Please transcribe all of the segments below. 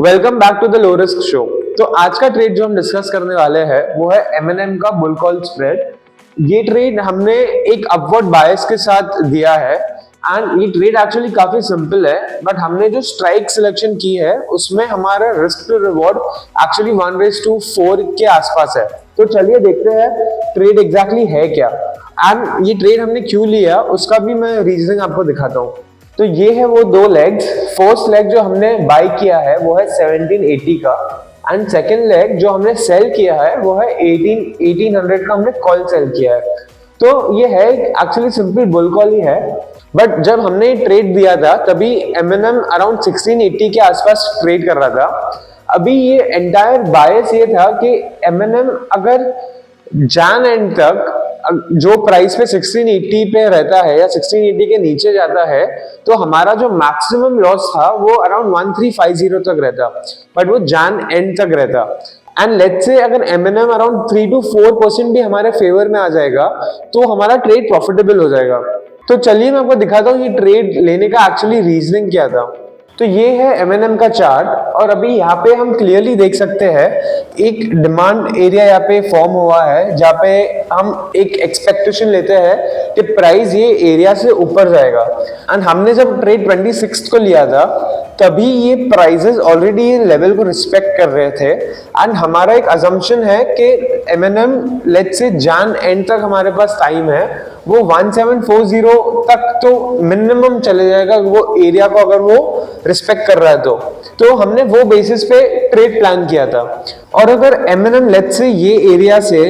Welcome back to the low risk show. तो आज का ट्रेड जो हम डिस्कस करने वाले हैं वो है M&M का बुल कॉल स्प्रेड। ये ट्रेड हमने एक अपवर्ड बायस के साथ दिया है एंड ये ट्रेड एक्चुअली काफी सिंपल है, बट हमने जो स्ट्राइक सिलेक्शन की है उसमें हमारा रिस्क टू रिवॉर्ड एक्चुअली 1:4 के आसपास है। तो चलिए देखते हैं ट्रेड एग्जैक्टली है क्या एंड ये ट्रेड हमने क्यों लिया उसका भी मैं रीजनिंग आपको दिखाता हूँ। तो ये है वो दो लेग्स। फर्स्ट लेग जो हमने बाय किया है वो है 1780 का एंड सेकंड लेग जो हमने सेल किया है वो है 1800 का हमने कॉल सेल किया है। तो ये है एक्चुअली सिंपल बुल कॉल ही है, बट जब हमने ट्रेड दिया था तभी M&M अराउंड 1680 के आसपास ट्रेड कर रहा था। अभी ये एंटायर बायस ये था कि M&M अगर जैन एंड तक जो प्राइस पे 1680 पे रहता है या 1680 के नीचे जाता है तो हमारा जो मैक्सिमम लॉस था वो अराउंड 1350 तक रहता, बट वो जैन एंड तक रहता। एंड लेट्स से अगर M&M अराउंड 3 to 4% भी हमारे फेवर में आ जाएगा तो हमारा ट्रेड प्रॉफिटेबल हो जाएगा। तो चलिए मैं आपको दिखाता हूँ ये ट्रेड लेने का एक्चुअली रीजनिंग क्या था। तो ये है M&M का चार्ट और अभी यहाँ पे हम क्लियरली देख सकते हैं एक डिमांड एरिया यहाँ पे फॉर्म हुआ है जहाँ पे हम एक एक्सपेक्टेशन लेते हैं कि प्राइस ये एरिया से ऊपर जाएगा। एंड हमने जब ट्रेड 26 को लिया था तभी ये प्राइसेस ऑलरेडी ये लेवल को रिस्पेक्ट कर रहे थे एंड हमारा एक अजम्पशन है कि M&M let's say Jain and तक हमारे पास टाइम है, वो 1740 तक तो मिनिमम चले जाएगा वो एरिया को अगर वो रिस्पेक्ट कर रहा है तो हमने वो बेसिस पे ट्रेड प्लान किया था। और अगर M&M लेट्स से ये एरिया से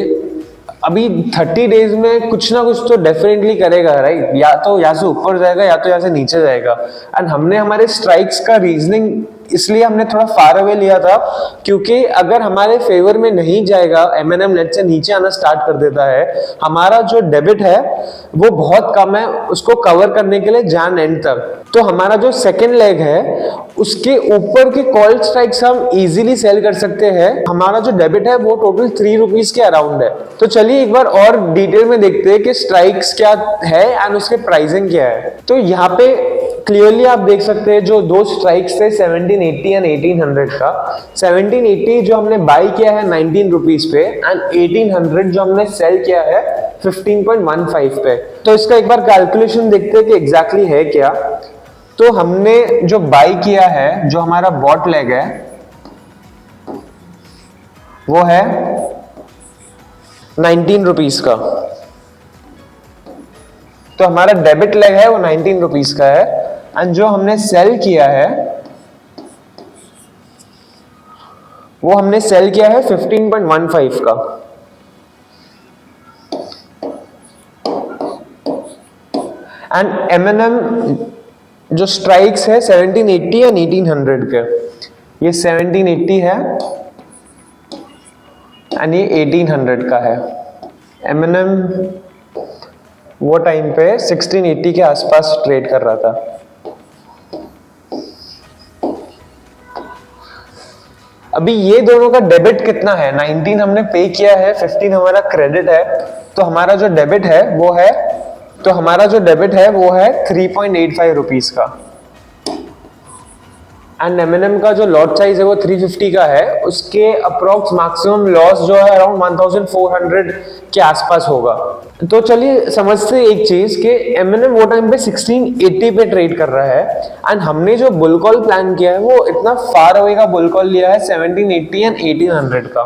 अभी 30 डेज में कुछ ना कुछ तो डेफिनेटली करेगा, राइट? या तो यहाँ से ऊपर जाएगा या तो यहाँ से नीचे जाएगा। एंड हमने हमारे स्ट्राइक्स का रीजनिंग इसलिए हमने थोड़ा फार अवे लिया था क्योंकि अगर हमारे फेवर में नहीं जाएगा, M&M लेट से नीचे आना स्टार्ट कर देता है, हमारा जो डेबिट है वो बहुत कम है उसको कवर करने के लिए जैन एंड तक। तो हमारा जो सेकेंड लेग है उसके ऊपर के कॉल स्ट्राइक्स हम इजीली सेल कर सकते हैं। हमारा जो डेबिट है वो टोटल 3 रुपीज के अराउंड है। तो चलिए एक बार और डिटेल में देखते हैं कि स्ट्राइक्स क्या है एंड उसके प्राइसिंग क्या है। तो यहाँ पे क्लियरली आप देख सकते हैं जो दो स्ट्राइक्स थे 1780 एंड 1800 का। 1780 जो हमने बाय किया है 19 रुपीज पे एंड 1800 जो हमने सेल किया है 15.15 पे। तो इसका एक बार कैलकुलेशन देखते हैं कि एग्जैक्टली है क्या। तो हमने जो बाय किया है, जो हमारा बॉट लेग है वो है 19 रुपीज का, तो हमारा डेबिट लेग है वो 19 रुपीज का है एंड जो हमने सेल किया है वो हमने सेल किया है 15.15 का। एंड M&M जो स्ट्राइक्स है 1780 एंड 1800 के, ये 1780 है एंड ये 1800 का है। M&M वो टाइम पे 1680 के आसपास ट्रेड कर रहा था। अभी ये दोनों का डेबिट कितना है? 19 हमने पे किया है, 15 हमारा क्रेडिट है, तो हमारा जो डेबिट है वो है 3.85 रुपीज का। एंड M&M का जो लॉट साइज है वो 350 का है, उसके अप्रोक्स मैक्सिमम लॉस जो है अराउंड 1400 के आसपास होगा। तो चलिए समझते हैं एक चीज कि M&M वो टाइम पे 1680 पे ट्रेड कर रहा है एंड हमने जो बुल कॉल प्लान किया है वो इतना फार अवे का बुल कॉल लिया है 1780 एंड 1800 का।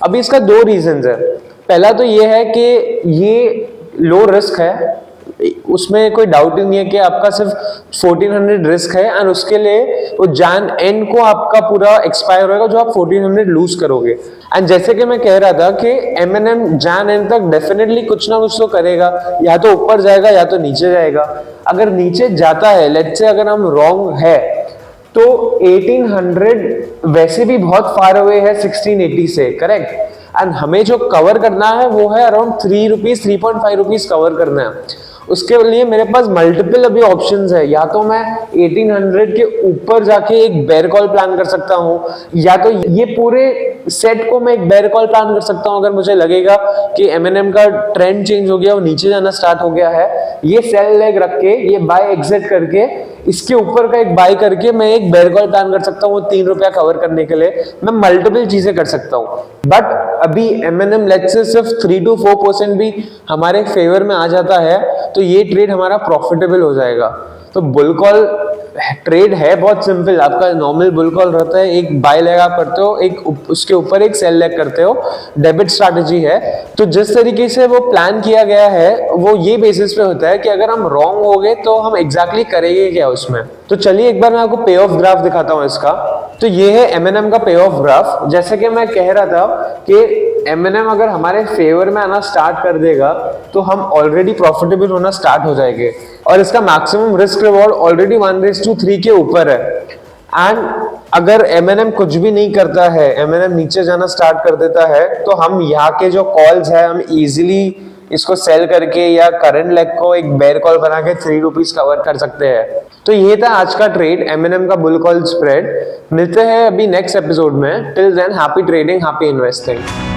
अभी इसका दो रीजंस है। पहला तो ये है कि ये लो रिस्क है, उसमें कोई डाउट ही नहीं है कि आपका सिर्फ 1400 रिस्क है एंड उसके लिए वो जैन एंड को आपका पूरा एक्सपायर होगा जो आप 1400 लूज करोगे। एंड जैसे कि मैं कह रहा था कि M&M जैन एंड तक डेफिनेटली कुछ ना कुछ तो करेगा, या तो ऊपर जाएगा या तो नीचे जाएगा। अगर नीचे जाता है, लेट्स से अगर हम रॉन्ग है तो 1800 वैसे भी बहुत फार अवे है 1680 से, करेक्ट? एंड हमें जो कवर करना है वो है अराउंड 3 रुपीज 3.5 रुपीज कवर करना है। उसके लिए मेरे पास मल्टीपल अभी ऑप्शंस है, या तो मैं 1800 के ऊपर जाके एक बेयर कॉल प्लान कर सकता हूँ, या तो ये पूरे सेट को मैं एक बेयर कॉल प्लान कर सकता हूँ अगर मुझे लगेगा कि M&M का ट्रेंड चेंज हो गया, वो नीचे जाना स्टार्ट हो गया है। ये सेल लेग रख के, ये बाय एग्जिट करके इसके ऊपर का एक बाय करके मैं एक बेयर कॉल प्लान कर सकता हूँ, वो 3 रुपया कवर करने के लिए मैं मल्टीपल चीजें कर सकता हूँ। बट अभी एमएनएम लेट्स से सिर्फ 3 to 4% भी हमारे फेवर में आ जाता है तो ये ट्रेड हमारा प्रॉफिटेबल हो जाएगा। तो बुल कॉल ट्रेड है बहुत सिंपल, आपका नॉर्मल बुल कॉल रहता है, एक बाय लेग आप करते हो, एक उसके ऊपर एक सेल लेग करते हो, डेबिट स्ट्रैटेजी है। तो जिस तरीके से वो प्लान किया गया है वो ये बेसिस पे होता है कि अगर हम रॉन्ग हो गए तो हम एग्जैक्टली करेंगे क्या उसमें। तो चलिए एक बार मैं आपको पे ऑफ ग्राफ दिखाता हूँ इसका। तो ये है एमएनएम का पे ऑफ ग्राफ। जैसे कि मैं कह रहा था कि एमएनएम अगर हमारे फेवर में आना स्टार्ट कर देगा तो हम ऑलरेडी प्रॉफिटेबल होना स्टार्ट हो जाएंगे और इसका मैक्सिमम रिस्क रिवॉर्ड ऑलरेडी 1:3 के ऊपर है। एंड अगर एमएनएम कुछ भी नहीं करता है, एमएनएम नीचे जाना स्टार्ट कर देता है तो हम यहाँ के जो कॉल्स है हम इजीली इसको सेल करके या करंट लेग को एक बेयर कॉल बना के 3 रुपीज कवर कर सकते हैं। तो ये था आज का ट्रेड, एमएनएम का बुल कॉल स्प्रेड। मिलते हैं अभी नेक्स्ट एपिसोड में। Till than happy trading, happy investing.